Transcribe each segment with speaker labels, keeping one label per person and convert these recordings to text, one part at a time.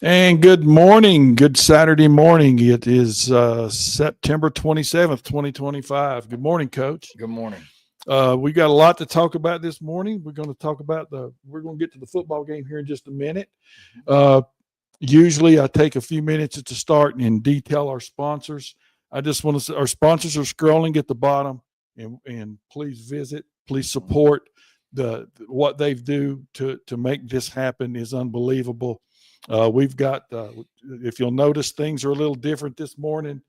Speaker 1: And good morning. Good Saturday morning. It is September 27th, 2025. Good morning, Coach.
Speaker 2: Good morning.
Speaker 1: We got a lot to talk about this morning. We're going to get to the football game here in just a minute. Uh, Usually I take a few minutes at the start and detail our sponsors. I just want to say our sponsors are scrolling at the bottom, and please support what they do to make this happen is unbelievable. We've got, if you'll notice, things are a little different this morning.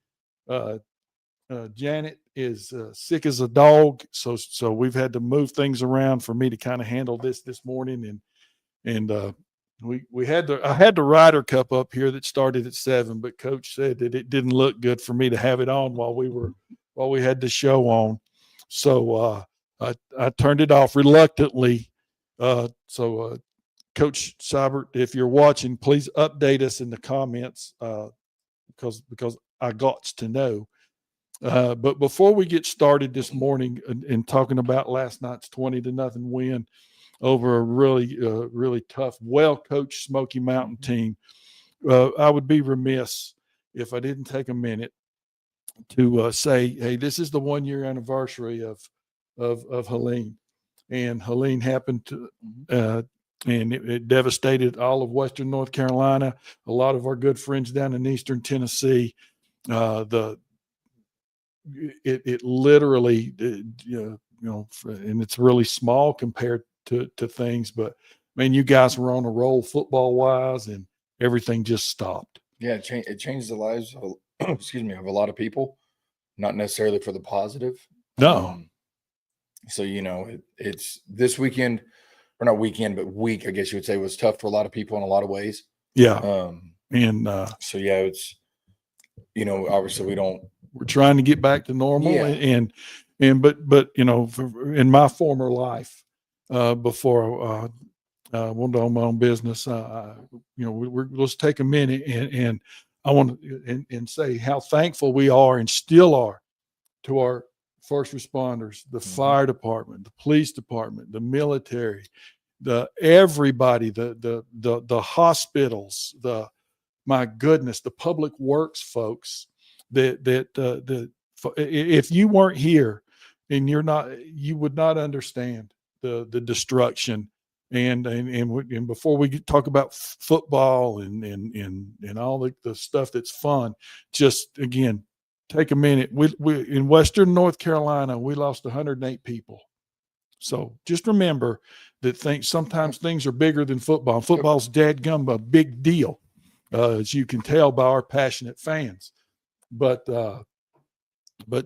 Speaker 1: Uh, Janet is sick as a dog, so we've had to move things around for me to kind of handle this morning, and we had I had the Ryder Cup up here that started at 7, but Coach said that it didn't look good for me to have it on while we had the show on, so I turned it off reluctantly. Coach Seibert, if you're watching, please update us in the comments because I got to know. But before we get started this morning and talking about last night's 20-0 win over a really tough, well-coached Smoky Mountain team, I would be remiss if I didn't take a minute to say, hey, this is the 1-year anniversary of Helene, and Helene happened to. And it devastated all of Western North Carolina. A lot of our good friends down in Eastern Tennessee. It literally, and it's really small compared to things. But man, you guys were on a roll football wise, and everything just stopped.
Speaker 2: Yeah, it changed the lives of of a lot of people, not necessarily for the positive.
Speaker 1: No.
Speaker 2: So it's this weekend. Or not weekend, but week, I guess you would say, was tough for a lot of people in a lot of ways.
Speaker 1: Yeah.
Speaker 2: It's, obviously
Speaker 1: we're trying to get back to normal. Yeah. But in my former life, before I went on my own business, let's take a minute and I want to and say how thankful we are and still are to our first responders, the fire department, the police department, the military, everybody, the hospitals, my goodness, the public works folks. If you weren't here, and you would not understand the destruction. And before we talk about football and all the stuff that's fun, just again, take a minute. We in Western North Carolina, we lost 108 people. So just remember that sometimes things are bigger than football. Football's dadgum a big deal, as you can tell by our passionate fans. But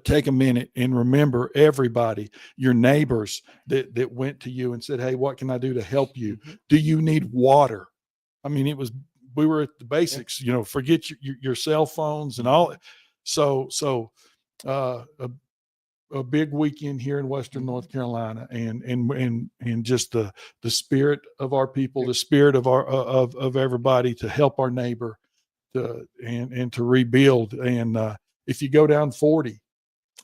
Speaker 1: take a minute and remember everybody, your neighbors that went to you and said, "Hey, what can I do to help you? Do you need water?" I mean, we were at the basics. Forget your cell phones and all. So a big weekend here in Western North Carolina, and just the spirit of our people, the spirit of of everybody to help our neighbor, and to rebuild. And if you go down 40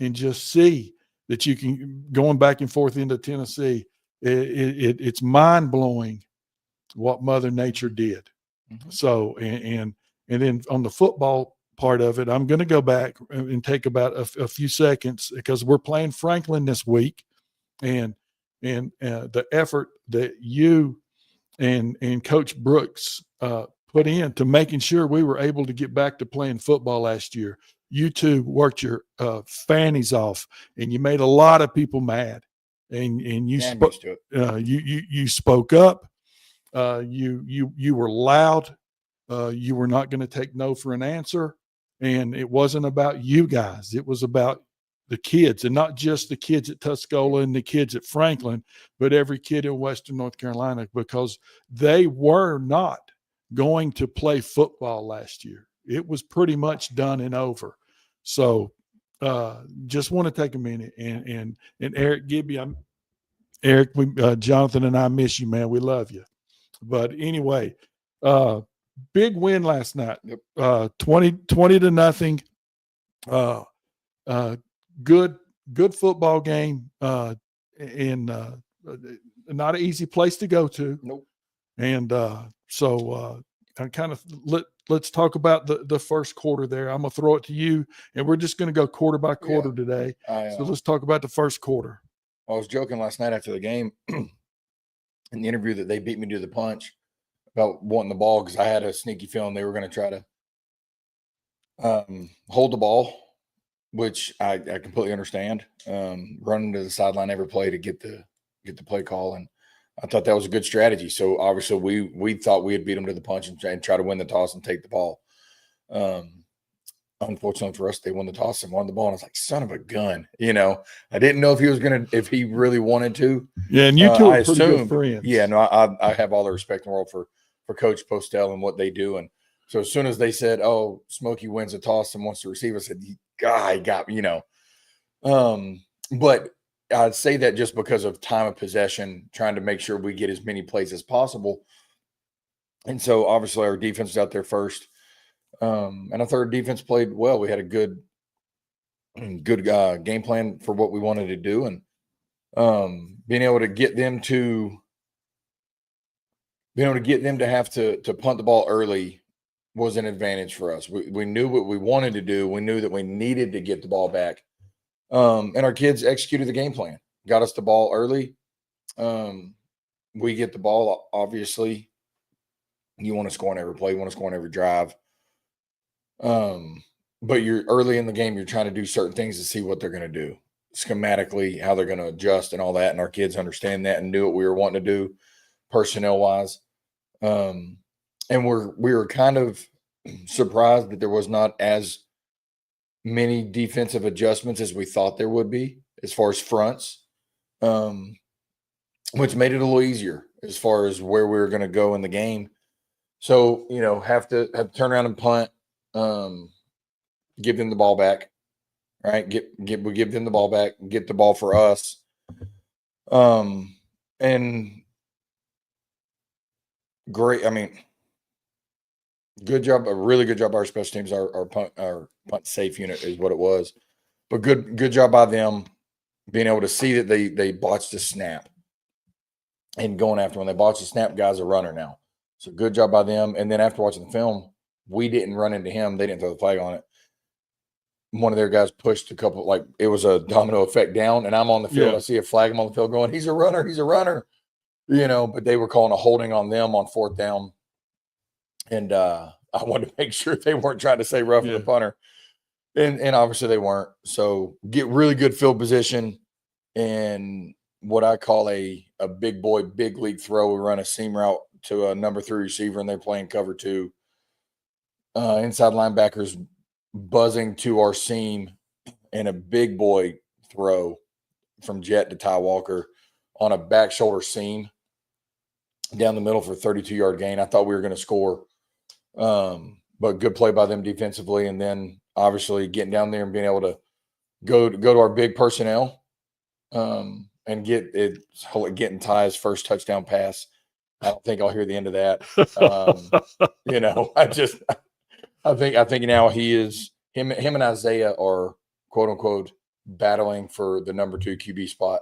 Speaker 1: and just see that you can going back and forth into Tennessee, it's mind blowing what Mother Nature did. So and then on the football part of it, I'm going to go back and take about a few seconds because we're playing Franklin this week, and the effort that you and Coach Brooks put into making sure we were able to get back to playing football last year. You two worked your fannies off, and you made a lot of people mad. And you you spoke up. You were loud. You were not going to take no for an answer. And it wasn't about you guys. It was about the kids, and not just the kids at Tuscola and the kids at Franklin, but every kid in Western North Carolina, because they were not going to play football last year. It was pretty much done and over. So just want to take a minute and Eric Gibby, Jonathan and I miss you, man. We love you. But anyway, big win last night. 20-0. Good football game, and not an easy place to go to.
Speaker 2: Nope.
Speaker 1: And so kind of let's talk about the first quarter there. I'm gonna throw it to you, and we're just gonna go quarter by quarter today. So let's talk about the first quarter.
Speaker 2: I was joking last night after the game in the interview that they beat me to the punch about wanting the ball because I had a sneaky feeling they were going to try to hold the ball, which I completely understand. Running to the sideline every play to get the play call, and I thought that was a good strategy. So obviously we thought we had beat them to the punch and try to win the toss and take the ball. Unfortunately for us, they won the toss and won the ball. And I was like, son of a gun. I didn't know if he really wanted to.
Speaker 1: Yeah, and you two are pretty good friends.
Speaker 2: Yeah, no, I have all the respect in the world for Coach Postel and what they do. And so as soon as they said, oh, Smoky wins the toss and wants to receive, I said, God, got but I'd say that just because of time of possession, trying to make sure we get as many plays as possible. And so obviously our defense was out there first. And I thought our defense played well. We had a good game plan for what we wanted to do, and being able to get them to have to punt the ball early was an advantage for us. We knew what we wanted to do. We knew that we needed to get the ball back, and our kids executed the game plan. Got us the ball early. We get the ball. Obviously, you want to score on every play. You want to score on every drive. But you're early in the game, you're trying to do certain things to see what they're going to do schematically, how they're going to adjust and all that. And our kids understand that and knew what we were wanting to do personnel wise. And we were kind of surprised that there was not as many defensive adjustments as we thought there would be as far as fronts, which made it a little easier as far as where we were going to go in the game. So, have to turn around and punt. Give them the ball back, right? We give them the ball back, get the ball for us. And great. I mean, good job, a really good job by our special teams. Our punt safe unit is what it was, but good job by them being able to see that they botched the snap and going after when they botched the snap, guy's a runner now. So good job by them. And then after watching the film, we didn't run into him. They didn't throw the flag on it. One of their guys pushed a couple, like it was a domino effect down, and I'm on the field. Yeah. I see a flag. I'm on the field going, he's a runner. He's a runner. But they were calling a holding on them on fourth down. And I wanted to make sure they weren't trying to say roughing the punter. And obviously they weren't. So get really good field position and what I call a big boy, big league throw. We run a seam route to a number 3 receiver, and they're playing cover 2. Inside linebackers buzzing to our seam, and a big boy throw from Jet to Ty Walker on a back shoulder seam down the middle for a 32-yard gain. I thought we were going to score, but good play by them defensively. And then obviously getting down there and being able to go to our big personnel and getting Ty's first touchdown pass. I don't think I'll hear the end of that. I think now him and Isaiah are quote unquote battling for the number 2 QB spot.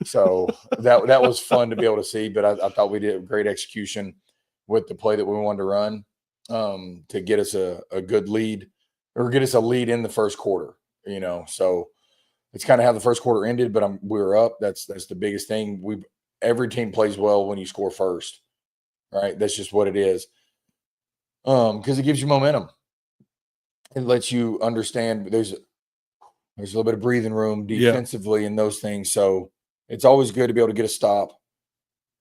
Speaker 2: So that was fun to be able to see, but I thought we did a great execution with the play that we wanted to run to get us a good lead or get us a lead in the first quarter, so it's kind of how the first quarter ended, but we were up. That's the biggest thing. Every team plays well when you score first, right? That's just what it is. Because it gives you momentum. It lets you understand there's a little bit of breathing room defensively and those things. So it's always good to be able to get a stop.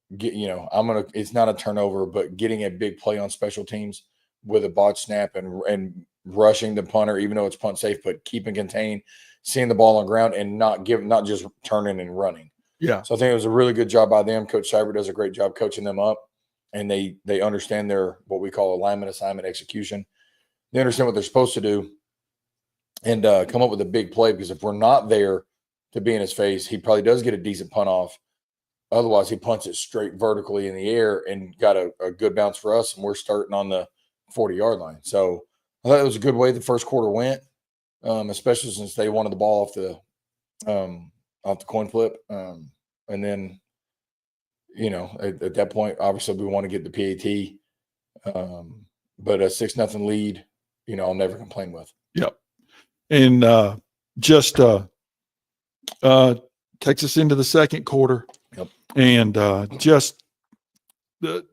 Speaker 2: It's not a turnover, but getting a big play on special teams with a botch snap and rushing the punter, even though it's punt safe, but keeping contained, seeing the ball on the ground and not just turning and running.
Speaker 1: Yeah.
Speaker 2: So I think it was a really good job by them. Coach Cyber does a great job coaching them up. And they understand their what we call alignment, assignment, execution. They understand what they're supposed to do and come up with a big play, because if we're not there to be in his face, he probably does get a decent punt off. Otherwise, he punts it straight vertically in the air and got a good bounce for us, and we're starting on the 40-yard line. So I thought it was a good way the first quarter went, especially since they wanted the ball off the coin flip. And then, at that point, obviously we want to get the PAT But a 6-0 lead, I'll never complain with.
Speaker 1: Yep. And just takes us into the second quarter.
Speaker 2: Yep.
Speaker 1: And just a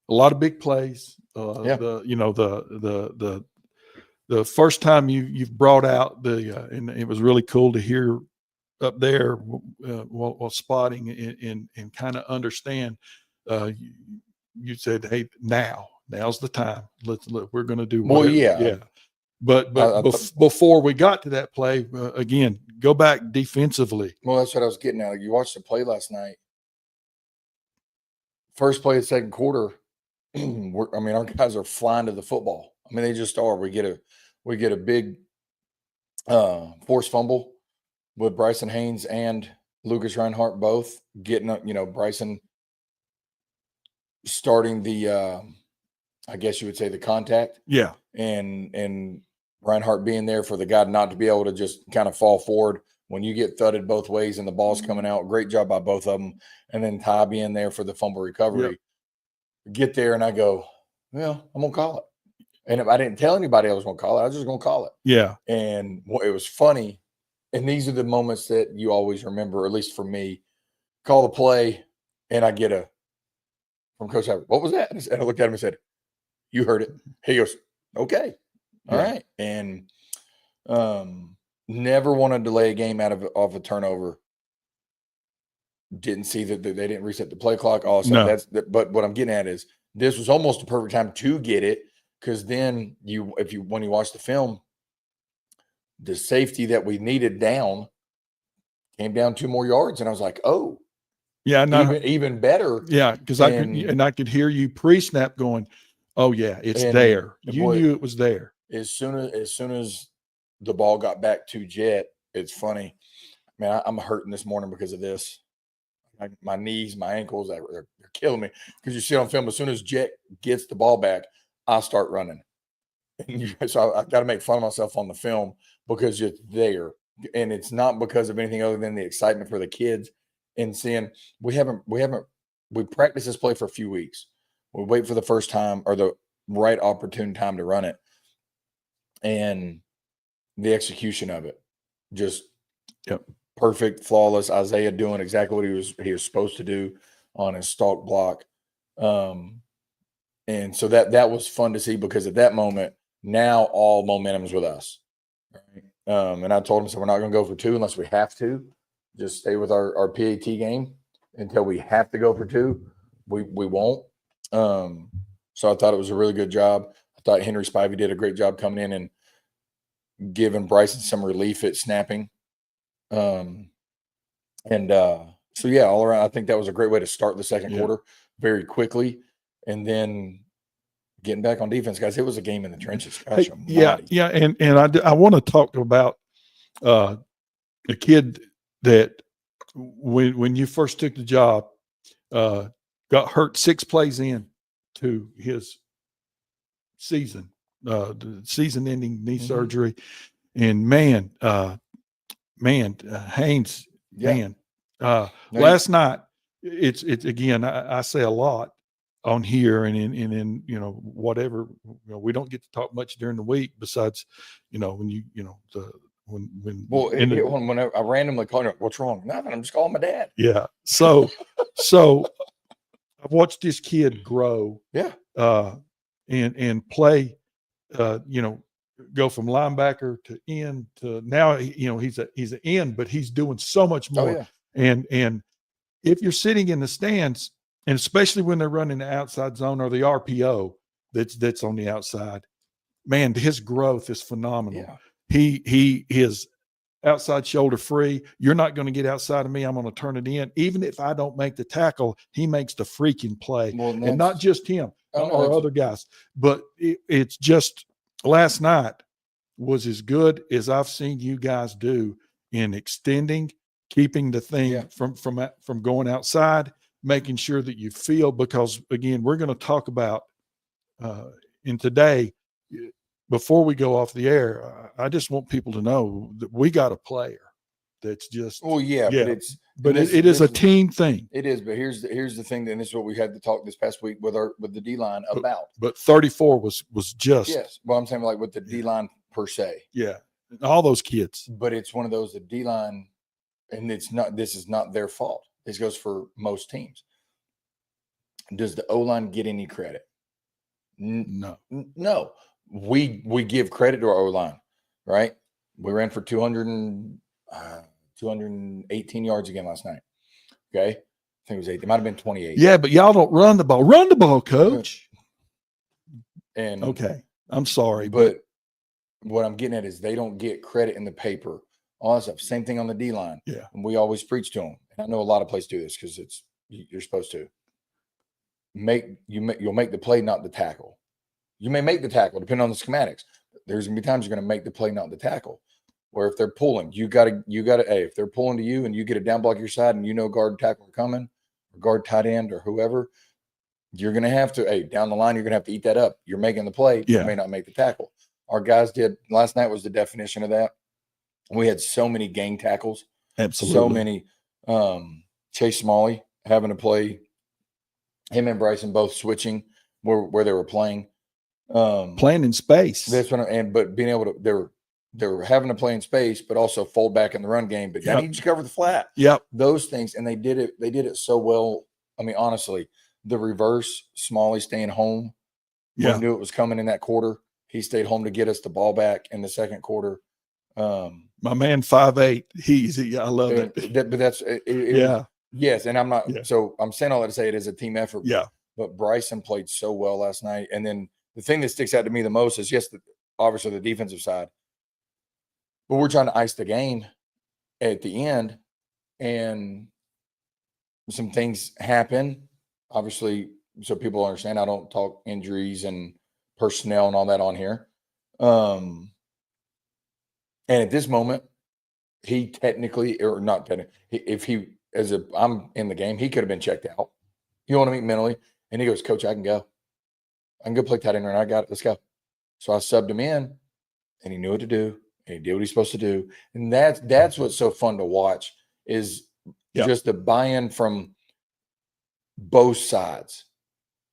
Speaker 1: lot of big plays.
Speaker 2: Yeah.
Speaker 1: The first time you've brought out and it was really cool to hear up there while spotting and kind of understand. You said, "Hey, now's the time. We're going to do whatever."
Speaker 2: Well, yeah.
Speaker 1: But before we got to that play, again, go back defensively.
Speaker 2: Well, that's what I was getting at. You watched the play last night. First play of the second quarter, our guys are flying to the football. They just are. We get a big forced fumble with Bryson Haynes and Lucas Reinhardt both getting up. Bryson starting the, I guess you would say, the contact.
Speaker 1: Yeah,
Speaker 2: and Reinhardt being there for the guy not to be able to just kind of fall forward when you get thudded both ways and the ball's coming out. Great job by both of them. And then Ty being there for the fumble recovery. Yep. Get there and I go, well, I'm going to call it. And if I didn't tell anybody I was going to call it, I was just going to call it.
Speaker 1: Yeah.
Speaker 2: And it was funny. And these are the moments that you always remember, at least for me. Call the play and I get from Coach Howard, what was that? And I looked at him and said, you heard it. He goes, okay. All right. And never want to delay a game off a turnover. Didn't see that they didn't reset the play clock. Also, but what I'm getting at is this was almost a perfect time to get it, because then when you watch the film, the safety that we needed down came down 2 more yards, and I was like, oh,
Speaker 1: yeah,
Speaker 2: even better.
Speaker 1: Yeah, because I could hear you pre-snap going, oh yeah, it's there. You knew it was there.
Speaker 2: As soon as the ball got back to Jet, it's funny. Man, I'm hurting this morning because of this. My knees, my ankles, they're killing me. Because you see on film, as soon as Jet gets the ball back, I start running. So I got to make fun of myself on the film because it's there. And it's not because of anything other than the excitement for the kids and seeing we practiced this play for a few weeks. We wait for the first time or the right opportune time to run it. And the execution of it, just perfect, flawless. Isaiah doing exactly what he was supposed to do on his stalk block. And so that was fun to see, because at that moment, now all momentum is with us. Right? And I told him, so we're not going to go for 2 unless we have to. Just stay with our PAT game until we have to go for 2. We won't. So I thought it was a really good job. I thought Henry Spivey did a great job coming in and giving Bryson some relief at snapping. So yeah, all around, I think that was a great way to start the second quarter very quickly. And then getting back on defense, guys, it was a game in the trenches. Gosh,
Speaker 1: yeah. And I want to talk about a kid that when you first took the job, got hurt 6 plays in to his season, the season-ending knee surgery. And man, Haynes, last night, it's again, I say a lot on here and in whatever, we don't get to talk much during the week besides,
Speaker 2: when I randomly called him, what's wrong? Nothing. I'm just calling my dad.
Speaker 1: Yeah. So I've watched this kid grow.
Speaker 2: Yeah.
Speaker 1: And play, go from linebacker to end to now, he's an end, but he's doing so much more.
Speaker 2: Oh, yeah.
Speaker 1: And if you're sitting in the stands, and especially when they're running the outside zone or the RPO that's on the outside, man, his growth is phenomenal.
Speaker 2: Yeah.
Speaker 1: He is outside shoulder free. You're not going to get outside of me. I'm going to turn it in. Even if I don't make the tackle, he makes the freaking play.
Speaker 2: Well,
Speaker 1: and not just him or other guys, but it's just last night was as good as I've seen you guys do in extending, keeping the thing from going outside, making sure that you feel, because again, we're going to talk about in today, before we go off the air, I just want people to know that we got a player that's just,
Speaker 2: Well, yeah,
Speaker 1: yeah,
Speaker 2: but it's
Speaker 1: but
Speaker 2: this-
Speaker 1: it is a
Speaker 2: this-
Speaker 1: team thing.
Speaker 2: It is, but here's the thing, and this is what we had to talk this past week with the D line about.
Speaker 1: But 34 was just,
Speaker 2: Yes, well, I'm saying like with the
Speaker 1: Yeah.
Speaker 2: D line per se,
Speaker 1: yeah, all those kids.
Speaker 2: but it's one of those the D line, and it's not. This is not their fault. This goes for most teams. Does the O line get any credit?
Speaker 1: No,
Speaker 2: No. We give credit to our O line, right? We ran for 218 yards again last night. Okay. I think it was 8. It might have been 28.
Speaker 1: yeah, but y'all don't run the ball. Run the ball, coach.
Speaker 2: And
Speaker 1: Okay, I'm sorry,
Speaker 2: but what I'm getting at is they don't get credit in the paper. All that stuff. Same thing on the D line.
Speaker 1: Yeah.
Speaker 2: And we always preach to them. And I know a lot of places do this because you're supposed to you'll make the play, not the tackle. You may make the tackle depending on the schematics. There's gonna be times you're gonna make the play, not the tackle. Where if they're pulling, you gotta, hey, if they're pulling to you and you get a down block your side and you know guard and tackle are coming, or guard tight end or whoever, you're gonna have to, hey, down the line, you're gonna have to eat that up. You're making the play, but
Speaker 1: Yeah.
Speaker 2: you may not make the tackle. Our guys did last night was the definition of that. We had so many gang tackles,
Speaker 1: absolutely.
Speaker 2: so many. Chase Smalley having to play, him and Bryson both switching where they were playing.
Speaker 1: Playing in space.
Speaker 2: That's what but being able to, they were having to play in space, but also fold back in the run game. But I need to cover the flat.
Speaker 1: Yep.
Speaker 2: Those things, and they did it so well. I mean, honestly, the reverse, Smalley staying home.
Speaker 1: Yeah.
Speaker 2: We knew it was coming in that quarter. He stayed home to get us the ball back in the second quarter.
Speaker 1: My man 5'8", I love it.
Speaker 2: But that's
Speaker 1: Yeah.
Speaker 2: Yes, and I'm not.
Speaker 1: Yeah.
Speaker 2: So I'm saying all that to say it is a team effort.
Speaker 1: Yeah.
Speaker 2: But Bryson played so well last night, and then the thing that sticks out to me the most is obviously the defensive side. But we're trying to ice the game at the end, and some things happen. Obviously, so people understand, I don't talk injuries and personnel and all that on here. And at this moment, he technically, or not technically, I'm in the game, he could have been checked out. You know what I mean? Mentally. And he goes, Coach, I can go. I can go play tight end right now. I got it. Let's go. So I subbed him in, and he knew what to do, and he did what he's supposed to do. And that's what's so fun to watch is just the buy-in from both sides.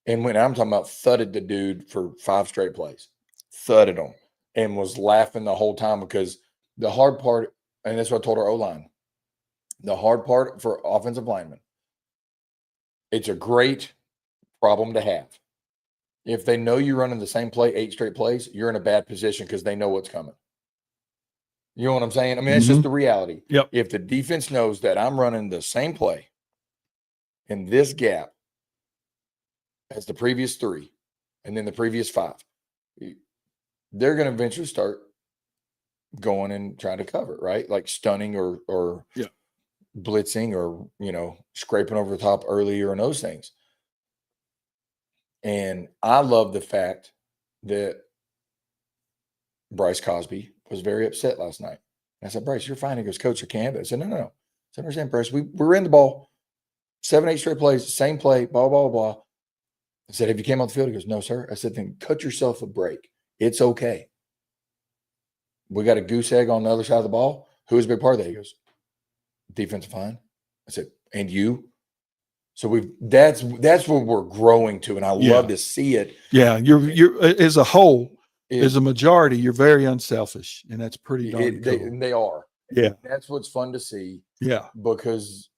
Speaker 2: And when I'm talking about thudded the dude for 5 straight plays, thudded him, and was laughing the whole time, because the hard part, and that's what I told our O-line, the hard part for offensive linemen, it's a great problem to have. If they know you're running the same play 8 straight plays, you're in a bad position because they know what's coming. You know what I'm saying? I mean, it's just the reality.
Speaker 1: Yep.
Speaker 2: If the defense knows that I'm running the same play in this gap as the previous 3 and then the previous 5, they're going to eventually start going and trying to cover, right? Like stunning or blitzing or, scraping over the top earlier and those things. And I love the fact that Bryce Cosby was very upset last night. And I said, Bryce, you're fine. He goes, Coach, I can't. I said, no. I said, understand, Bryce. We're in the ball, 7, 8 straight plays, same play, blah, blah, blah. I said, have you came on the field? He goes, no, sir. I said, then cut yourself a break. It's okay. We got a goose egg on the other side of the ball. Who is a big part of that? He goes, defensive line. I said, and you? So that's what we're growing to, and I love to see it.
Speaker 1: Yeah, you're as a whole, as a majority, you're very unselfish, and that's pretty darn cool.
Speaker 2: They are.
Speaker 1: Yeah,
Speaker 2: and that's what's fun to see.
Speaker 1: Yeah,
Speaker 2: because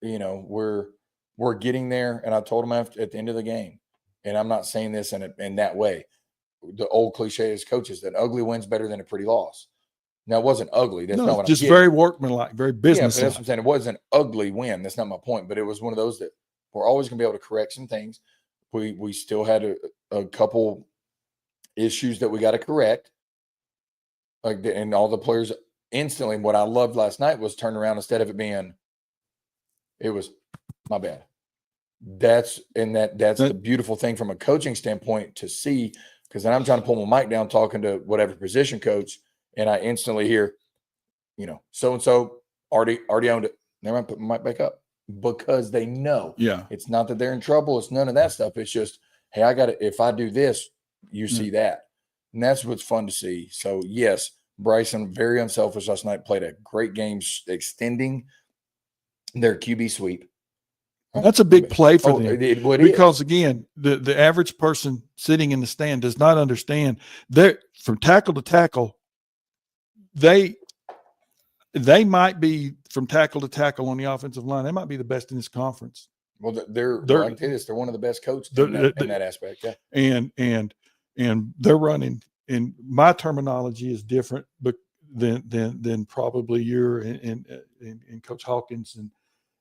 Speaker 2: we're getting there, and I told them at the end of the game, and I'm not saying this in that way. The old cliche as coaches that ugly wins better than a pretty loss. Now, it wasn't ugly. That's not what
Speaker 1: just
Speaker 2: I'm getting.
Speaker 1: very workmanlike, very business.
Speaker 2: Yeah, but that's what I'm saying. It wasn't an ugly win. That's not my point. But it was one of those that we're always going to be able to correct some things. We still had a couple issues that we got to correct. And all the players instantly. What I loved last night was turn around, instead of it being, it was my bad. That's the beautiful thing from a coaching standpoint to see, because then I'm trying to pull my mic down talking to whatever position coach, and I instantly hear, so-and-so already owned it. Never mind, put my mic back up, because they know.
Speaker 1: Yeah.
Speaker 2: It's not that they're in trouble. It's none of that stuff. It's just, hey, I got to, if I do this, you see that. And that's what's fun to see. So, yes, Bryson, very unselfish last night, played a great game extending their QB sweep.
Speaker 1: That's a big play for them
Speaker 2: because
Speaker 1: again, the average person sitting in the stand does not understand that from tackle to tackle, they might be from tackle to tackle on the offensive line. They might be the best in this conference.
Speaker 2: Well, I can tell you this, they're one of the best coaches in that aspect. Yeah.
Speaker 1: And they're running, and my terminology is different, but than probably your and Coach Hawkins and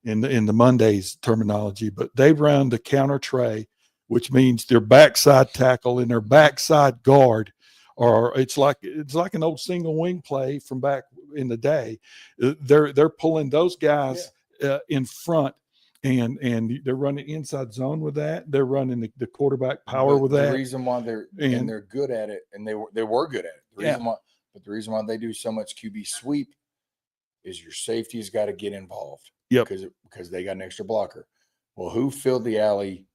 Speaker 1: in the Mondays terminology, but they run the counter tray, which means their backside tackle and their backside guard, or it's like an old single wing play from back in the day. They're pulling those guys in front, and they're running inside zone with that. They're running the quarterback power with that.
Speaker 2: The reason why they're good at it, and they were good at it. The reason why they do so much QB sweep is your safety's got to get involved.
Speaker 1: Yep.
Speaker 2: Because they got an extra blocker. Well, who filled the alley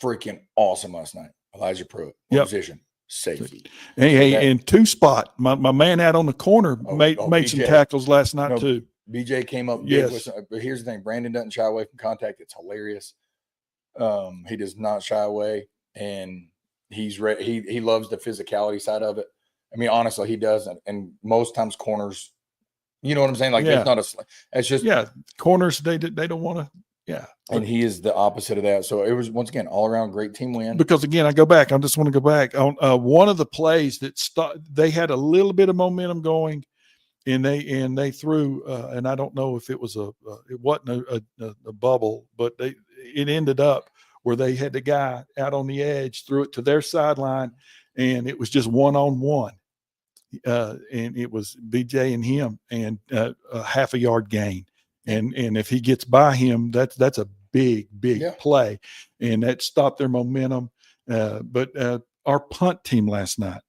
Speaker 2: freaking awesome last night? Elijah Pruitt. What position? Safety.
Speaker 1: Hey, and two spot. My man out on the corner made some tackles last night too.
Speaker 2: BJ came up big with some, but here's the thing. Brandon doesn't shy away from contact. It's hilarious. He does not shy away, and he's ready. He loves the physicality side of it. I mean, honestly, he does. And most times corners, you know what I'm saying? Like it's not it's just
Speaker 1: corners. They don't want to. Yeah.
Speaker 2: And he is the opposite of that. So it was, once again, all around great team win.
Speaker 1: Because again, I just want to go back on one of the plays that they had a little bit of momentum going, and they threw, and I don't know if it was it wasn't a bubble, but it ended up where they had the guy out on the edge, threw it to their sideline, and it was just one-on-one. And it was BJ and him, and a half a yard gain. And if he gets by him, that's a big play, and that stopped their momentum. But our punt team last night,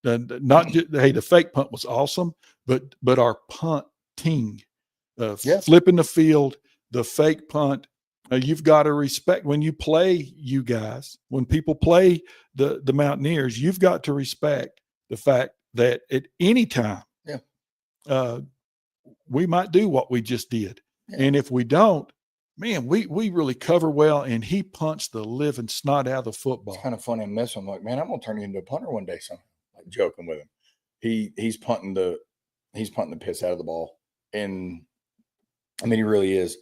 Speaker 1: not just, the fake punt was awesome, but our punting, flipping the field, the fake punt. You've got to respect when you play, you guys. When people play the Mountaineers, you've got to respect the fact that at any time, we might do what we just did. Yeah. And if we don't, man, we really cover well. And he punched the living snot out of the football.
Speaker 2: It's kind of funny. I miss him. Like, man, I'm gonna turn you into a punter one day. So, like, joking with him. He's punting the piss out of the ball, and I mean, he really is.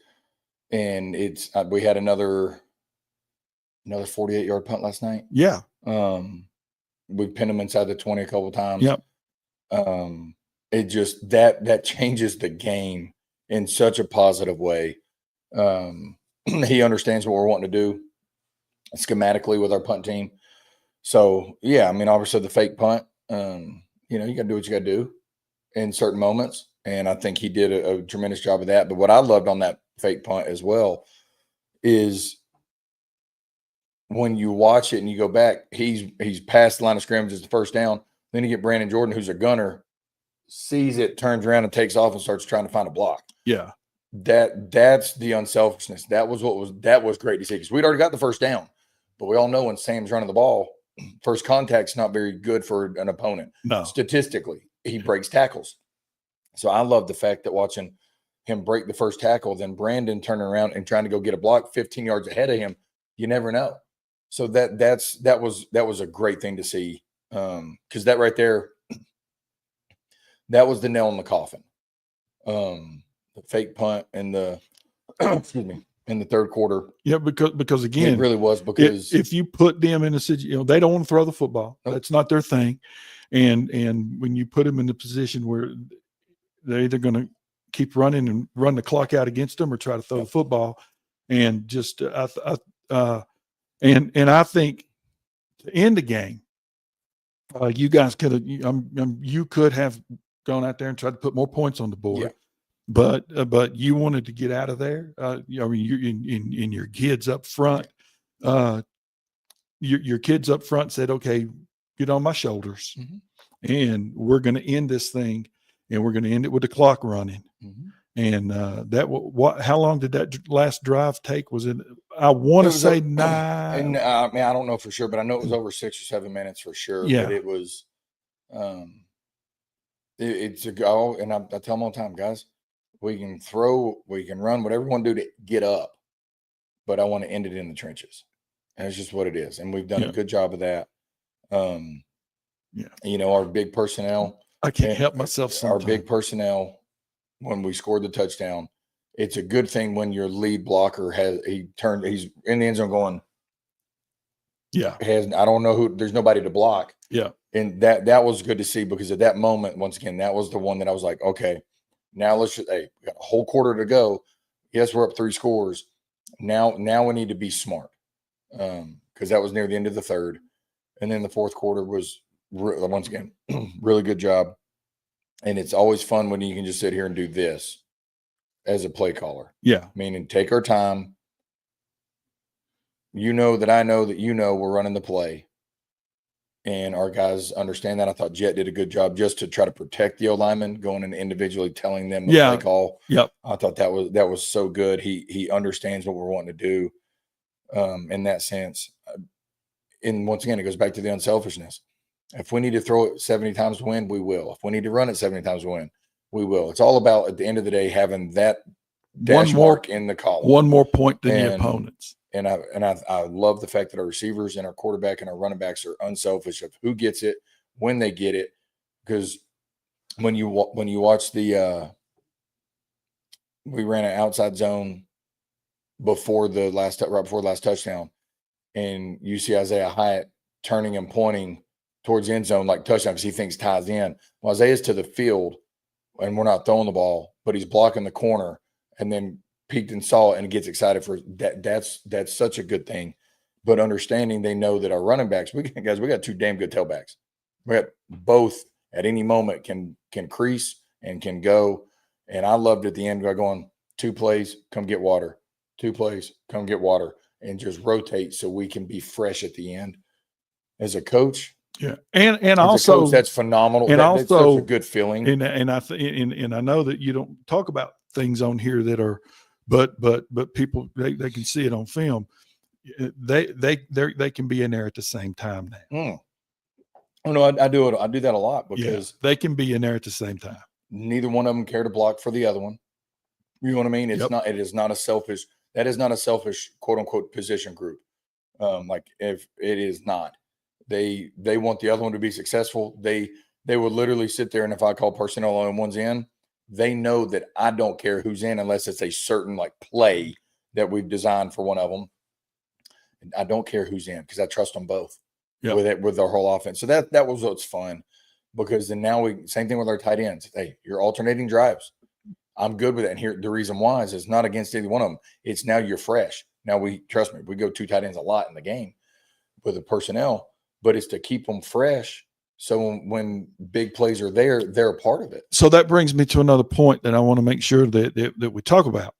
Speaker 2: And it's we had another 48-yard punt last night.
Speaker 1: Yeah.
Speaker 2: We pinned him inside the 20 a couple of times.
Speaker 1: Yep.
Speaker 2: It just that changes the game in such a positive way. He understands what we're wanting to do schematically with our punt team. So yeah, I mean, obviously the fake punt, you got to do what you got to do in certain moments. And I think he did a tremendous job of that. But what I loved on that fake punt as well is when you watch it and you go back, he's past the line of scrimmage as the first down. Then you get Brandon Jordan, who's a gunner, sees it, turns around and takes off and starts trying to find a block.
Speaker 1: Yeah.
Speaker 2: That's the unselfishness. That was great to see, because we'd already got the first down. But we all know when Sam's running the ball, first contact's not very good for an opponent.
Speaker 1: No.
Speaker 2: Statistically, he breaks tackles. So I love the fact that watching him break the first tackle, then Brandon turning around and trying to go get a block 15 yards ahead of him. You never know. So that was a great thing to see. Because that right there, that was the nail in the coffin. The fake punt and the excuse me, in the third quarter.
Speaker 1: Yeah, because again,
Speaker 2: it really was, because
Speaker 1: if you put them in a situation, they don't want to throw the football. Nope. That's not their thing. And when you put them in the position where they're either going to keep running and run the clock out against them or try to throw the football, and just and I think to end the game, you guys could have you could have gone out there and tried to put more points on the board.
Speaker 2: Yeah.
Speaker 1: But you wanted to get out of there. I mean, you're in your kids up front. Your kids up front said, "Okay, get on my shoulders, and we're going to end this thing, and we're going to end it with the clock running." And how long did that last drive take? Was it? I want to say 9.
Speaker 2: And I mean, I don't know for sure, but I know it was over 6 or 7 minutes for sure.
Speaker 1: Yeah.
Speaker 2: But it was, It's a go, and I tell them all the time, guys, we can throw, we can run, whatever we want to do to get up, but I want to end it in the trenches. And it's just what it is. And we've done a good job of that. You know, our big personnel.
Speaker 1: I can't help myself sometimes.
Speaker 2: Our big personnel, when we scored the touchdown, it's a good thing when your lead blocker he's in the end zone going, I don't know who, there's nobody to block.
Speaker 1: Yeah.
Speaker 2: And that was good to see, because at that moment, once again, that was the one that I was like, okay, now we got a whole quarter to go. Yes, we're up 3 scores. Now we need to be smart. Because that was near the end of the third. And then the fourth quarter was, once again, really good job. And it's always fun when you can just sit here and do this as a play caller.
Speaker 1: Yeah.
Speaker 2: Meaning take our time. You know that I know that we're running the play. And our guys understand that. I thought Jet did a good job just to try to protect the O-lineman, going and individually telling them the play call.
Speaker 1: Yep.
Speaker 2: I thought that was so good. He understands what we're wanting to do in that sense. And once again, it goes back to the unselfishness. If we need to throw it 70 times to win, we will. If we need to run it 70 times to win, we will. It's all about, at the end of the day, having that dash mark in the column.
Speaker 1: One more point than the opponents.
Speaker 2: And I love the fact that our receivers and our quarterback and our running backs are unselfish of who gets it, when they get it. Because when you watch we ran an outside zone right before the last touchdown, and you see Isaiah Hyatt turning and pointing towards the end zone like touchdown because he thinks ties in. Well, Isaiah's to the field, and we're not throwing the ball, but he's blocking the corner, and then peeked and saw it and gets excited for that. That's such a good thing. But understanding, they know that our running backs, we got 2 damn good tailbacks. We got both at any moment can crease and can go. And I loved at the end by going 2 plays, come get water, 2 plays, come get water, and just rotate so we can be fresh at the end. As a coach,
Speaker 1: yeah, and also
Speaker 2: coach, that's phenomenal.
Speaker 1: And
Speaker 2: that's such a good feeling.
Speaker 1: And I know that you don't talk about things on here that are, but people they can see it on film. They can be in there at the same time now.
Speaker 2: Oh no, I do it. I do that a lot because
Speaker 1: they can be in there at the same time.
Speaker 2: Neither one of them care to block for the other one. You know what I mean? It's not. It is not a selfish. That is not a selfish quote unquote position group. Like if it is not, they want the other one to be successful. They would literally sit there, and if I call personnel and one's in, they know that I don't care who's in unless it's a certain like play that we've designed for one of them. And I don't care who's in because I trust them both with our whole offense. So that was what's fun, because then now same thing with our tight ends. Hey, you're alternating drives. I'm good with it. And here the reason why is it's not against either one of them. It's now you're fresh. Now we go 2 tight ends a lot in the game with the personnel, but it's to keep them fresh. So when big plays are there, they're a part of it.
Speaker 1: So that brings me to another point that I want to make sure that we talk about.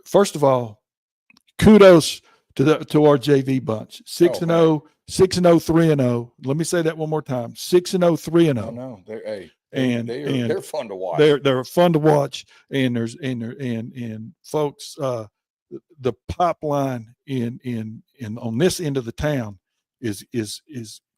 Speaker 1: First of all, kudos to our JV bunch. 6-0, 6-0, 3-0. Let me say that one more time. 6-0, 3-0.
Speaker 2: Oh no, they're fun to watch.
Speaker 1: They're fun to watch, and folks, the pipeline in on this end of the town is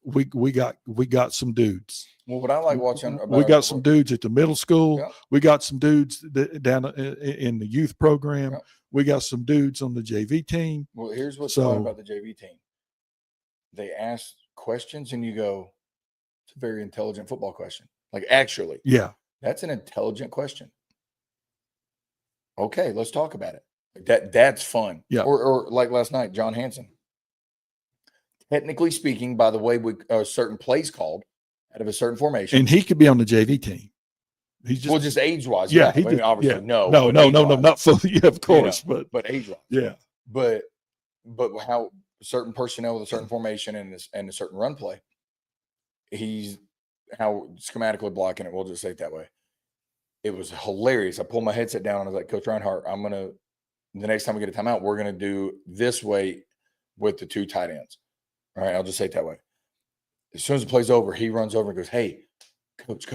Speaker 1: we got some dudes.
Speaker 2: Well, what I like watching,
Speaker 1: we got some dudes at the middle school.
Speaker 2: Yep.
Speaker 1: We got some dudes down in the youth program.
Speaker 2: Yep.
Speaker 1: We got some dudes on the JV team.
Speaker 2: Well, here's what's fun about the JV team. They ask questions, and you go, "It's a very intelligent football question." Like, actually,
Speaker 1: yeah,
Speaker 2: that's an intelligent question. Okay, let's talk about it. That's fun.
Speaker 1: Yeah.
Speaker 2: Or like last night, John Hanson. Technically speaking, by the way, certain plays called out of a certain formation,
Speaker 1: and he could be on the JV team. He's
Speaker 2: just age-wise.
Speaker 1: Yeah,
Speaker 2: I mean, obviously, no,
Speaker 1: not fully, yeah, of course,
Speaker 2: but age-wise.
Speaker 1: Yeah.
Speaker 2: But how certain personnel with a certain formation and a certain run play, he's how schematically blocking it. We'll just say it that way. It was hilarious. I pulled my headset down and I was like, Coach Reinhardt, the next time we get a timeout, we're going to do this way with the 2 tight ends. All right. I'll just say it that way. As soon as the play's over, he runs over and goes, "Hey, coach,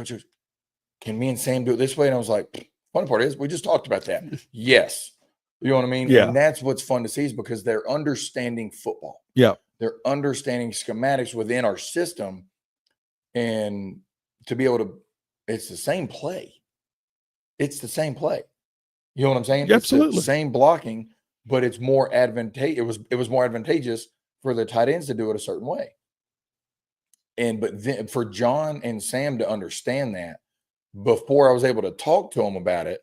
Speaker 2: can me and Sam do it this way?" And I was like, funny part is we just talked about that. Yes. You know what I mean?
Speaker 1: Yeah.
Speaker 2: And that's what's fun to see, is because they're understanding football.
Speaker 1: Yeah.
Speaker 2: They're understanding schematics within our system, and to be able to, it's the same play. It's the same play. You know what I'm saying?
Speaker 1: Yeah,
Speaker 2: It's the
Speaker 1: absolutely.
Speaker 2: same blocking, but it's more advantageous. It was more advantageous for the tight ends to do it a certain way. But then for John and Sam to understand that before I was able to talk to them about it,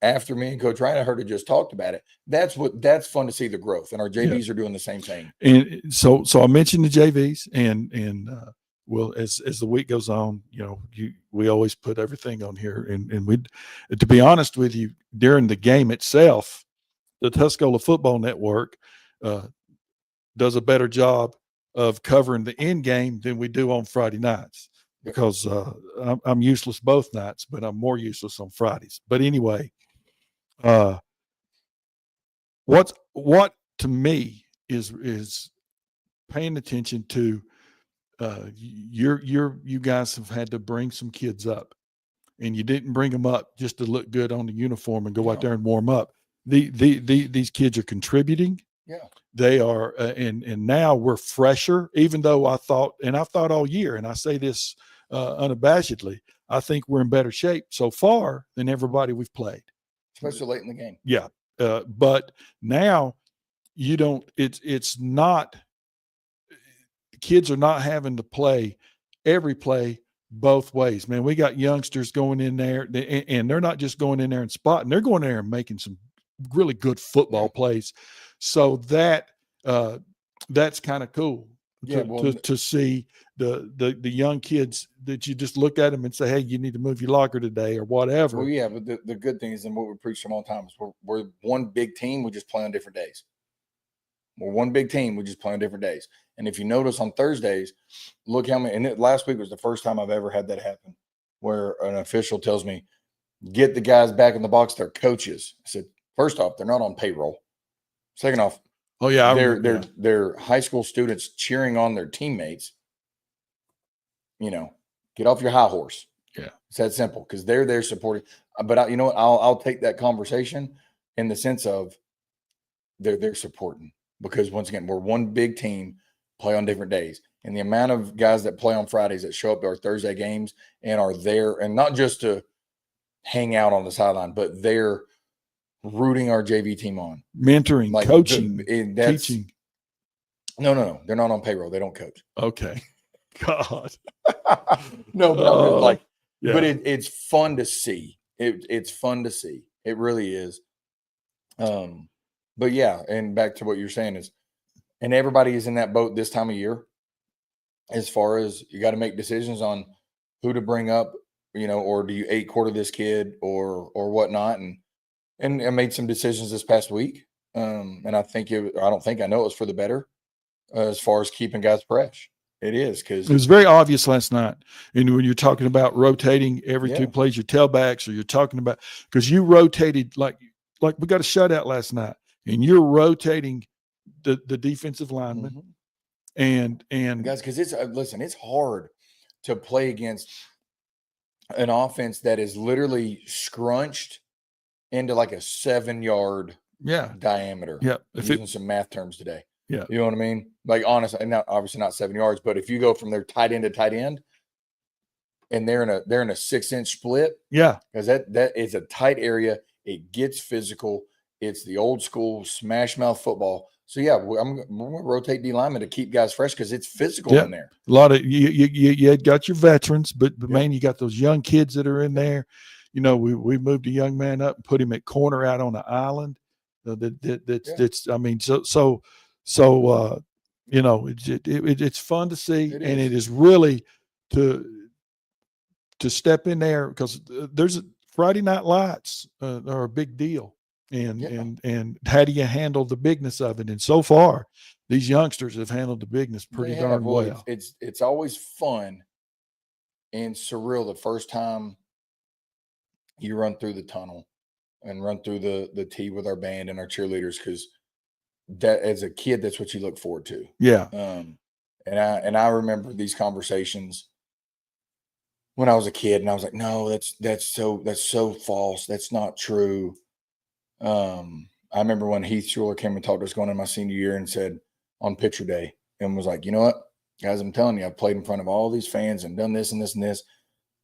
Speaker 2: after me and Coach Ryan, I heard it just talked about it. That's fun to see the growth, and our JVs are doing the same thing.
Speaker 1: And so I mentioned the JVs, and well, as the week goes on, we always put everything on here, and we, to be honest with you, during the game itself, the Tuscola Football Network does a better job of covering the end game than we do on Friday nights, because I'm useless both nights, but I'm more useless on Fridays. But anyway, what to me is paying attention to, you guys have had to bring some kids up, and you didn't bring them up just to look good on the uniform and go out there and warm up. These kids are contributing.
Speaker 2: Yeah,
Speaker 1: they are, and now we're fresher. Even though I've thought all year, and I say this unabashedly, I think we're in better shape so far than everybody we've played,
Speaker 2: especially late in the game.
Speaker 1: Yeah, but now you don't. It's not. Kids are not having to play every play both ways. Man, we got youngsters going in there, and they're not just going in there and spotting. They're going in there and making some really good football plays. So that's kind of cool to see the young kids that you just look at them and say, hey, you need to move your locker today or whatever.
Speaker 2: Well, yeah, but the good thing is, and what we preach them all the time, is we're one big team. We just play on different days. We're one big team. We just play on different days. And if you notice on Thursdays, look how many, and last week was the first time I've ever had that happen, where an official tells me, get the guys back in the box. They're coaches. I said, first off, they're not on payroll. Second off, they're high school students cheering on their teammates. Get off your high horse.
Speaker 1: Yeah.
Speaker 2: It's that simple, because they're there supporting. But you know what? I'll take that conversation in the sense of they're supporting, because once again, we're one big team, play on different days. And the amount of guys that play on Fridays that show up to our Thursday games and are there, and not just to hang out on the sideline, but they're rooting our JV team on.
Speaker 1: Mentoring, coaching, teaching.
Speaker 2: No. They're not on payroll. They don't coach.
Speaker 1: Okay. God.
Speaker 2: No, but but it's fun to see. It's fun to see. It really is. But yeah, and back to what you're saying is, and everybody is in that boat this time of year, as far as you got to make decisions on who to bring up, or do you 8-quarter this kid or whatnot. And I made some decisions this past week. And I know it was for the better, as far as keeping guys fresh. It is, because
Speaker 1: it was very obvious last night. And when you're talking about rotating every 2 plays, your tailbacks, or you're talking about, because you rotated like we got a shutout last night, and you're rotating the defensive lineman. And
Speaker 2: guys, because it's hard to play against an offense that is literally scrunched into like a 7-yard diameter.
Speaker 1: Yeah.
Speaker 2: Using some math terms today.
Speaker 1: Yeah.
Speaker 2: You know what I mean? Like, honestly, and obviously not 7 yards, but if you go from their tight end to tight end, and they're in a 6-inch split.
Speaker 1: Yeah.
Speaker 2: Because that is a tight area. It gets physical. It's the old school smash mouth football. So yeah, I'm going to rotate D linemen to keep guys fresh, because it's physical in there.
Speaker 1: A lot of you got your veterans, but man, you got those young kids that are in there. We moved a young man up and put him at corner out on the island. That's I mean, so it's fun to see, and it is really to step in there, because there's Friday night lights are a big deal. And how do you handle the bigness of it? And so far, these youngsters have handled the bigness pretty darn well.
Speaker 2: It's always fun and surreal the first time you run through the tunnel and run through the T with our band and our cheerleaders, because that, as a kid, that's what you look forward to.
Speaker 1: Yeah.
Speaker 2: And I remember these conversations when I was a kid, and I was like, no, that's so false. That's not true. I remember when Heath Schuler came and talked to us going into my senior year and said on picture day, and was like, you know what, guys, I'm telling you, I've played in front of all these fans and done this and this and this.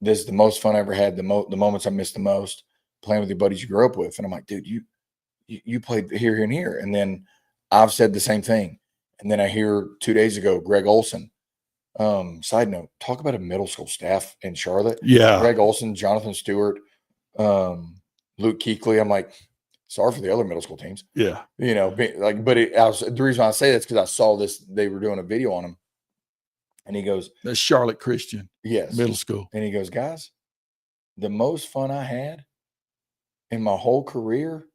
Speaker 2: This is the most fun I ever had. The moments I missed the most, playing with your buddies you grew up with. And I'm like, dude, you played here and here. And then I've said the same thing. And then I hear 2 days ago, Greg Olson. Side note, talk about a middle school staff in Charlotte.
Speaker 1: Yeah.
Speaker 2: Greg Olson, Jonathan Stewart, Luke Kuechly. I'm like, sorry for the other middle school teams.
Speaker 1: Yeah.
Speaker 2: You know, the reason I say that's because I saw this, they were doing a video on him. And he goes,
Speaker 1: That's Charlotte Christian.
Speaker 2: yes.
Speaker 1: Middle school.
Speaker 2: And he goes, guys, the most fun I had in my whole career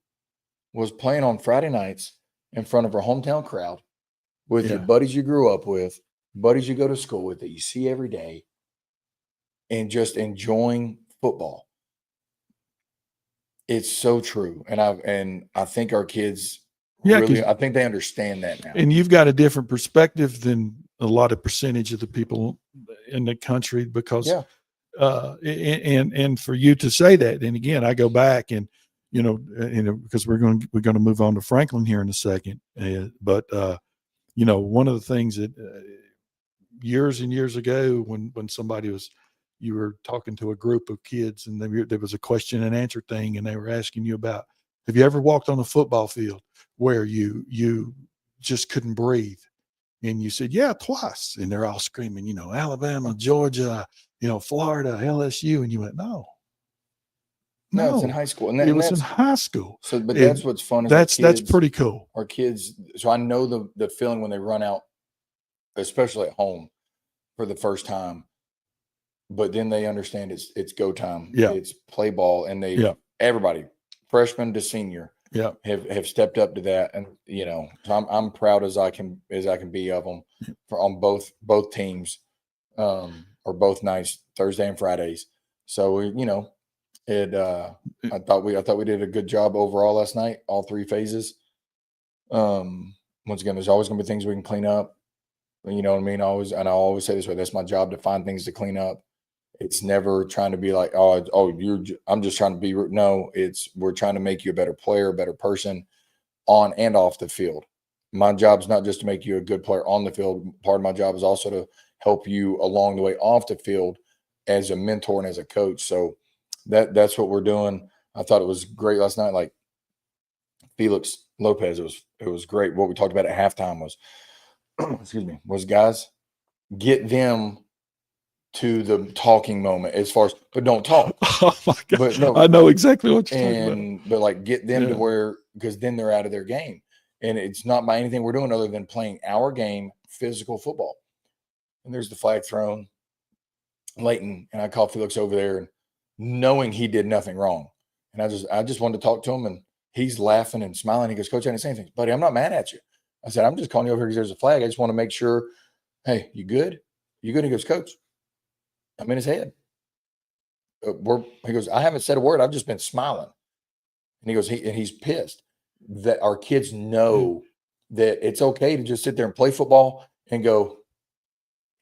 Speaker 2: was playing on Friday nights in front of our hometown crowd with your buddies you grew up with, buddies you go to school with that you see every day, and just enjoying football. It's so true. And I think our kids really, I think they understand that now.
Speaker 1: And you've got a different perspective than a lot of percentage of the people in the country, because and for you to say that, and again, I go back and because we're going to move on to Franklin here in a second, but one of the things that years and years ago, when you were talking to a group of kids and there was a question and answer thing, and they were asking you about, have you ever walked on a football field where you just couldn't breathe? And you said, yeah, twice. And they're all screaming, Alabama, Georgia, Florida, LSU. And you went, no,
Speaker 2: it's in high school. And
Speaker 1: it was in high school.
Speaker 2: So, but that's what's fun.
Speaker 1: That's pretty cool.
Speaker 2: Our kids. So I know the feeling when they run out, especially at home for the first time, but then they understand it's go time.
Speaker 1: Yeah.
Speaker 2: It's play ball. And everybody, freshman to senior, have stepped up to that. And, so I'm proud as I can be of them on both teams, or both nights, Thursday and Fridays. So, I thought we did a good job overall last night, all three phases. Once again, there's always going to be things we can clean up. You know what I mean? I always say this way, that's my job, to find things to clean up. It's never trying to be like, I'm just trying to be. No, we're trying to make you a better player, a better person on and off the field. My job is not just to make you a good player on the field. Part of my job is also to help you along the way off the field as a mentor and as a coach. So that's what we're doing. I thought it was great last night. Like Felix Lopez, it was great. What we talked about at halftime was, was guys, get them to the talking moment as far as, but don't talk.
Speaker 1: Oh my God.
Speaker 2: But no,
Speaker 1: I know exactly what you're talking about.
Speaker 2: But like get them to where, because then they're out of their game. And it's not by anything we're doing other than playing our game, physical football. And there's the flag thrown. Leighton, and I called Felix over there, and knowing he did nothing wrong. And I just wanted to talk to him, and he's laughing and smiling. He goes, Coach, I didn't say anything. Buddy, I'm not mad at you. I said, I'm just calling you over here because there's a flag. I just want to make sure, hey, you good? You good? He goes, Coach, I'm in his head. He goes, I haven't said a word. I've just been smiling. And he goes, he's pissed that our kids know that it's okay to just sit there and play football and go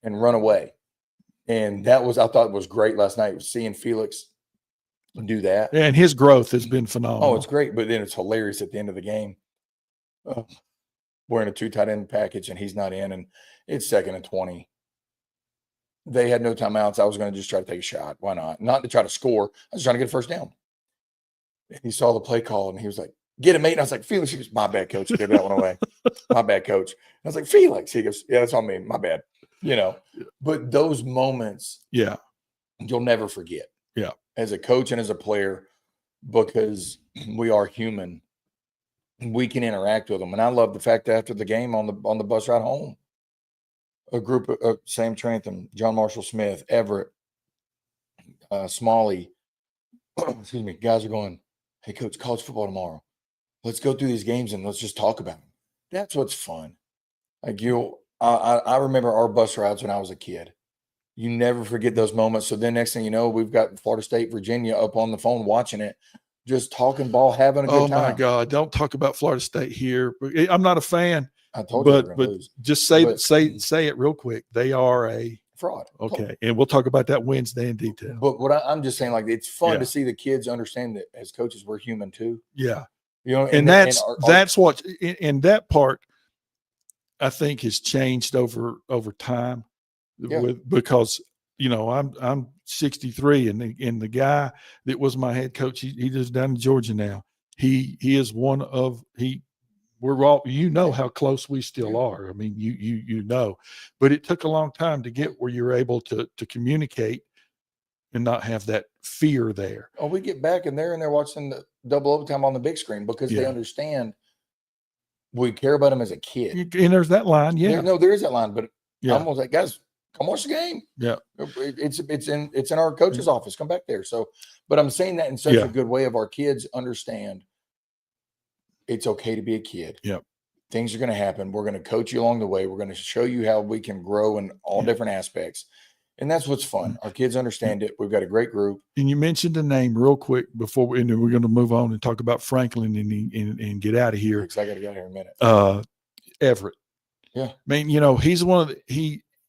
Speaker 2: and run away. And I thought was great last night, seeing Felix do that.
Speaker 1: And his growth has been phenomenal.
Speaker 2: Oh, it's great. But then it's hilarious at the end of the game. We're in a 2 tight end package and he's not in, and it's 2nd and 20. They had no timeouts. I was going to just try to take a shot. Why not? Not to try to score. I was trying to get a first down. And he saw the play call and he was like, get it, mate. And I was like, Felix. He goes, my bad, coach. Give that one away. My bad, coach. And I was like, Felix. He goes, yeah, that's on me. My bad. But those moments, you'll never forget.
Speaker 1: Yeah.
Speaker 2: As a coach and as a player, because we are human, we can interact with them. And I love the fact that after the game on the bus ride home, a group of Sam Trantham, John Marshall Smith, Everett, Smalley, guys are going, hey, Coach, college football tomorrow. Let's go through these games and let's just talk about them. That's what's fun. Like I remember our bus rides when I was a kid. You never forget those moments. So then next thing you know, we've got Florida State, Virginia up on the phone watching it, just talking ball, having a good time.
Speaker 1: Oh, my God. Don't talk about Florida State here. I'm not a fan.
Speaker 2: I told you
Speaker 1: but just say it real quick. They are a
Speaker 2: fraud.
Speaker 1: Okay. And we'll talk about that Wednesday in detail.
Speaker 2: But what I'm just saying, like, it's fun to see the kids understand that as coaches, we're human too.
Speaker 1: Yeah.
Speaker 2: And
Speaker 1: that's what in that part, I think has changed over time
Speaker 2: Yeah.
Speaker 1: because I'm 63 and the guy that was my head coach, he lives down in Georgia now. He is one of we're all, how close we still are. I mean, but it took a long time to get where you're able to communicate and not have that fear there.
Speaker 2: Oh, we get back and they're watching the double overtime on the big screen because they
Speaker 1: Yeah.
Speaker 2: understand we care about them as a kid.
Speaker 1: And there's that line. Yeah.
Speaker 2: There is that line, but
Speaker 1: Yeah.
Speaker 2: I'm almost like, guys, come watch the game.
Speaker 1: Yeah.
Speaker 2: It's in our coach's office. Come back there. So, but I'm saying that in such a good way of our kids understand it's okay to be a kid.
Speaker 1: Yeah.
Speaker 2: Things are going to happen. We're going to coach you along the way. We're going to show you how we can grow in all different aspects. And that's what's fun. Our kids understand it. We've got a great group.
Speaker 1: And you mentioned the name real quick before, and then we're going to move on and talk about Franklin and get out of here.
Speaker 2: Because I got to get out here in a minute.
Speaker 1: Everett.
Speaker 2: Yeah.
Speaker 1: I mean, he's one of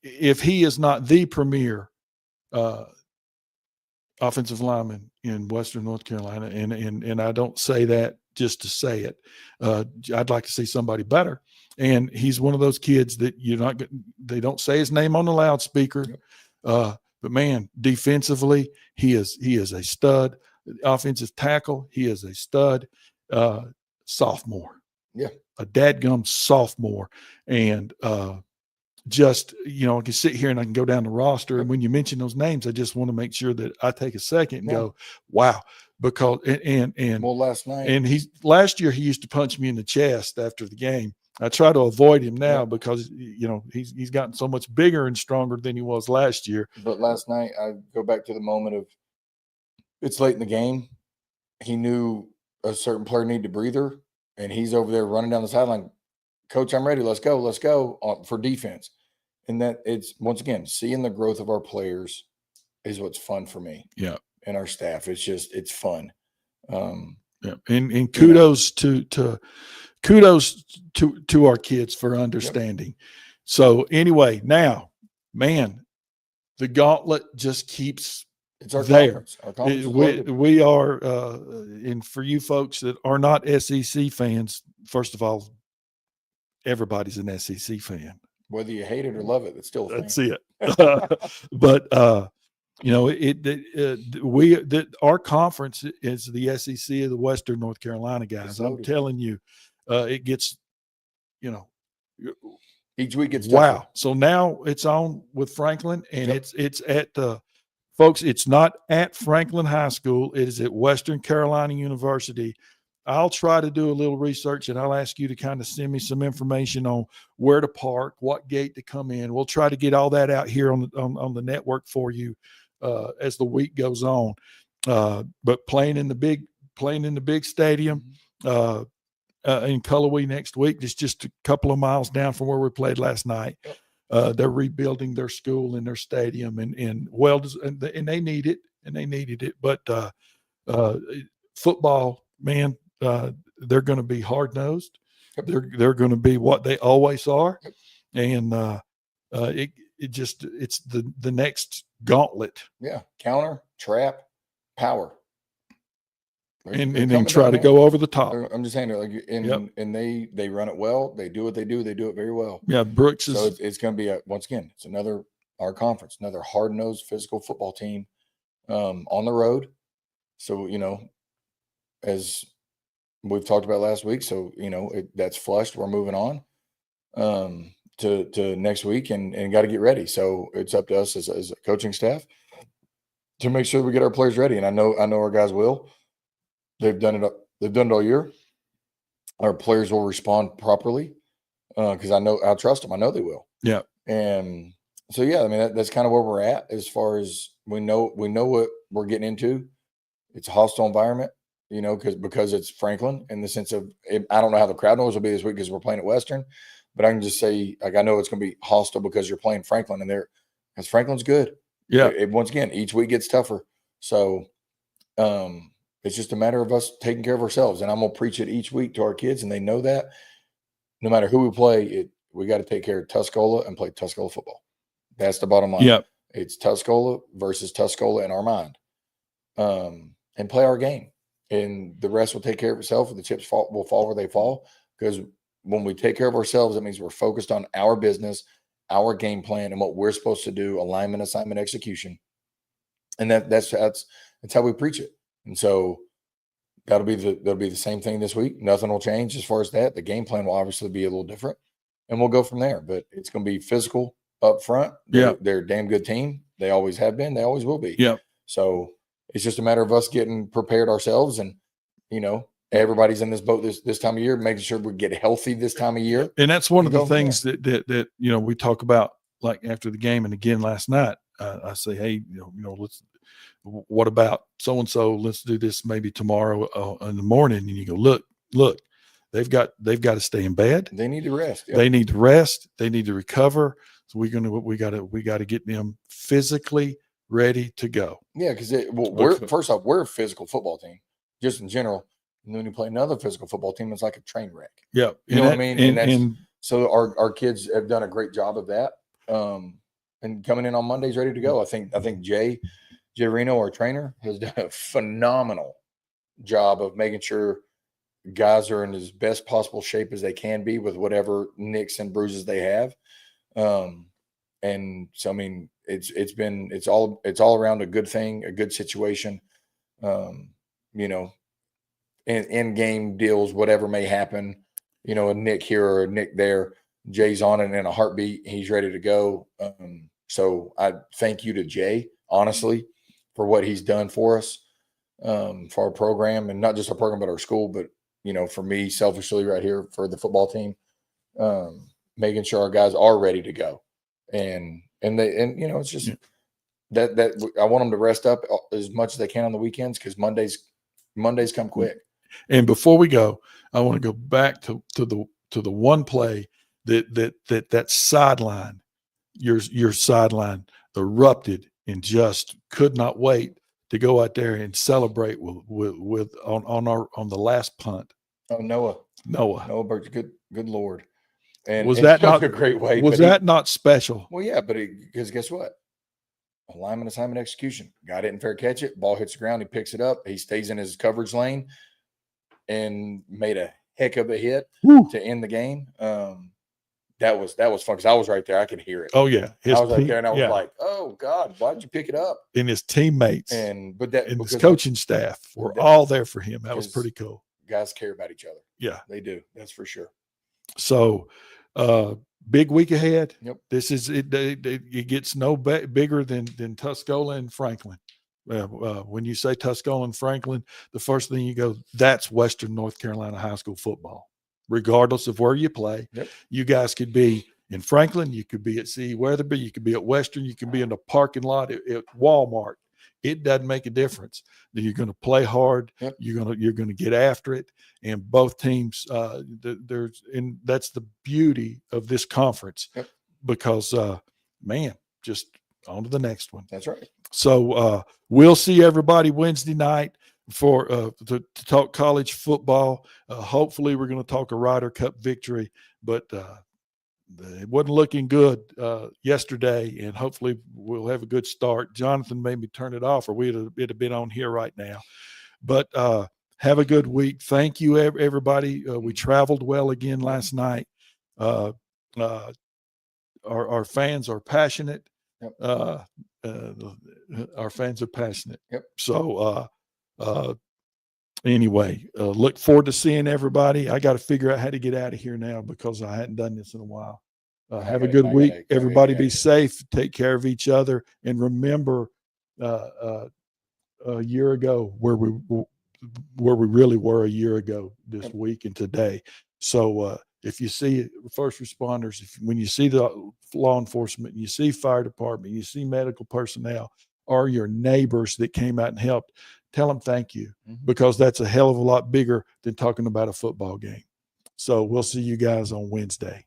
Speaker 1: if he is not the premier offensive lineman in Western North Carolina, and I don't say that just to say it. I'd like to see somebody better. And he's one of those kids that they don't say his name on the loudspeaker.
Speaker 2: Yep.
Speaker 1: But man, defensively, he is a stud. Offensive tackle, he is a stud. Sophomore.
Speaker 2: Yeah.
Speaker 1: A dadgum sophomore. And just, I can sit here and I can go down the roster. And when you mention those names, I just want to make sure that I take a second and go, wow. Because
Speaker 2: well, last night,
Speaker 1: and last year he used to punch me in the chest after the game. I try to avoid him now because he's gotten so much bigger and stronger than he was last year.
Speaker 2: But last night I go back to the moment of it's late in the game. He knew a certain player needed a breather, and he's over there running down the sideline. Coach, I'm ready. Let's go for defense. And that it's once again seeing the growth of our players is what's fun for me.
Speaker 1: Yeah,
Speaker 2: and our staff. It's fun.
Speaker 1: Yeah, and kudos to our kids for understanding. Yep. So anyway, now, man, the gauntlet just keeps
Speaker 2: it's our
Speaker 1: there.
Speaker 2: Conference. Our conference
Speaker 1: we are, and for you folks that are not SEC fans, first of all, everybody's an SEC fan.
Speaker 2: Whether you hate it or love it, it's still a fan.
Speaker 1: That's it. But our conference is the SEC of the Western North Carolina guys. I'm telling you, it gets,
Speaker 2: each week it's
Speaker 1: wow.
Speaker 2: tougher.
Speaker 1: So now it's on with Franklin, and it's at folks. It's not at Franklin High School. It is at Western Carolina University. I'll try to do a little research, and I'll ask you to kind of send me some information on where to park, what gate to come in. We'll try to get all that out here on the network for you as the week goes on. But playing in the big stadium in Cullowhee next week, it's just a couple of miles down from where we played last night. They're rebuilding their school and their stadium, and they need it, and they needed it. But football, man. They're going to be hard nosed. Yep. They're going to be what they always are, and it's the next gauntlet.
Speaker 2: Yeah, counter, trap, power,
Speaker 1: and then try to go over the top.
Speaker 2: I'm just saying, and they run it well. They do what they do. They do it very well.
Speaker 1: Yeah, Brooks is.
Speaker 2: So it's going to be once again, it's our conference, another hard nosed physical football team on the road. So as we've talked about last week. So, that's flushed. We're moving on to next week and got to get ready. So it's up to us as a coaching staff to make sure we get our players ready. And I know our guys will. They've done it all year. Our players will respond properly because I trust them. I know they will.
Speaker 1: Yeah.
Speaker 2: And so, yeah, I mean, that's kind of where we're at as far as we know what we're getting into. It's a hostile environment. Because it's Franklin in the sense of I don't know how the crowd noise will be this week because we're playing at Western, but I can just say I know it's going to be hostile because you're playing Franklin and because Franklin's good.
Speaker 1: Yeah.
Speaker 2: Once again, each week gets tougher. So it's just a matter of us taking care of ourselves, and I'm going to preach it each week to our kids, and they know that no matter who we play, we got to take care of Tuscola and play Tuscola football. That's the bottom line.
Speaker 1: Yeah.
Speaker 2: It's Tuscola versus Tuscola in our mind, and play our game. And the rest will take care of itself. The chips will fall where they fall because when we take care of ourselves, that means we're focused on our business, our game plan, and what we're supposed to do, alignment, assignment, execution. And that's how we preach it. And so that'll be the same thing this week. Nothing will change as far as that. The game plan will obviously be a little different, and we'll go from there. But it's going to be physical up front. They're a damn good team. They always have been. They always will be.
Speaker 1: Yeah.
Speaker 2: So it's just a matter of us getting prepared ourselves, and everybody's in this boat this time of year, making sure we get healthy this time of year.
Speaker 1: And that's one of the things that we talk about, like after the game, and again last night. I say, hey, what about so and so? Let's do this maybe tomorrow in the morning. And you go, look, they've got to stay in bed.
Speaker 2: They need to rest.
Speaker 1: Yep. They need to rest. They need to recover. So we got to get them physically ready to go.
Speaker 2: Yeah, because we're a physical football team, just in general. And then when you play another physical football team, it's like a train wreck.
Speaker 1: Yeah,
Speaker 2: you know what I mean. So our kids have done a great job of that. And coming in on Mondays ready to go. I think Jay Reno, our trainer, has done a phenomenal job of making sure guys are in as best possible shape as they can be with whatever nicks and bruises they have. And so, I mean, it's all around a good thing, a good situation. In game deals, whatever may happen, a nick here or a nick there, Jay's on it in a heartbeat. He's ready to go. So I thank you to Jay, honestly, for what he's done for us, for our program, and not just our program, but our school. But, for me, selfishly right here for the football team, making sure our guys are ready to go. And it's just that I want them to rest up as much as they can on the weekends, because Mondays come quick.
Speaker 1: And before we go, I want to go back to the one play that sideline, your sideline erupted and just could not wait to go out there and celebrate with on the last punt.
Speaker 2: Oh, Noah Burke, good Lord. And
Speaker 1: was that not
Speaker 2: a great way?
Speaker 1: Was that not special?
Speaker 2: Well, yeah, but because guess what? Alignment, assignment, execution. Guy didn't fair catch it. Ball hits the ground. He picks it up. He stays in his coverage lane and made a heck of a hit to end the game. That was fun because I was right there. I could hear it.
Speaker 1: Oh yeah,
Speaker 2: I was right there, and I was like, "Oh God, why'd you pick it up?"
Speaker 1: And his teammates
Speaker 2: and his
Speaker 1: coaching staff were all there for him. That was pretty cool.
Speaker 2: Guys care about each other.
Speaker 1: Yeah,
Speaker 2: they do. That's for sure.
Speaker 1: So, big week ahead.
Speaker 2: Yep.
Speaker 1: This is it. It gets no bigger than Tuscola and Franklin. When you say Tuscola and Franklin, the first thing you go, that's Western North Carolina high school football. Regardless of where you play, you guys could be in Franklin, you could be at C. Weatherby, you could be at Western, you could be in the parking lot at Walmart. It doesn't make a difference. You're going to play hard.
Speaker 2: Yep.
Speaker 1: You're going to get after it. And both teams, and that's the beauty of this conference, because just on to the next one.
Speaker 2: That's right.
Speaker 1: So we'll see everybody Wednesday night for to talk college football. Hopefully we're going to talk a Ryder Cup victory, but it wasn't looking good yesterday, and hopefully we'll have a good start. Jonathan made me turn it off, or it'd have been on here right now. But have a good week. Thank you, everybody. We traveled well again last night. Our fans are passionate.
Speaker 2: Yep.
Speaker 1: Our fans are passionate.
Speaker 2: Yep.
Speaker 1: So anyway, look forward to seeing everybody. I got to figure out how to get out of here now because I hadn't done this in a while. Have a good week. Everybody be safe. Take care of each other. And remember a year ago where we really were a year ago this week and today. So if you see first responders, when you see the law enforcement, you see fire department, you see medical personnel, or your neighbors that came out and helped, tell them thank you, because that's a hell of a lot bigger than talking about a football game. So we'll see you guys on Wednesday.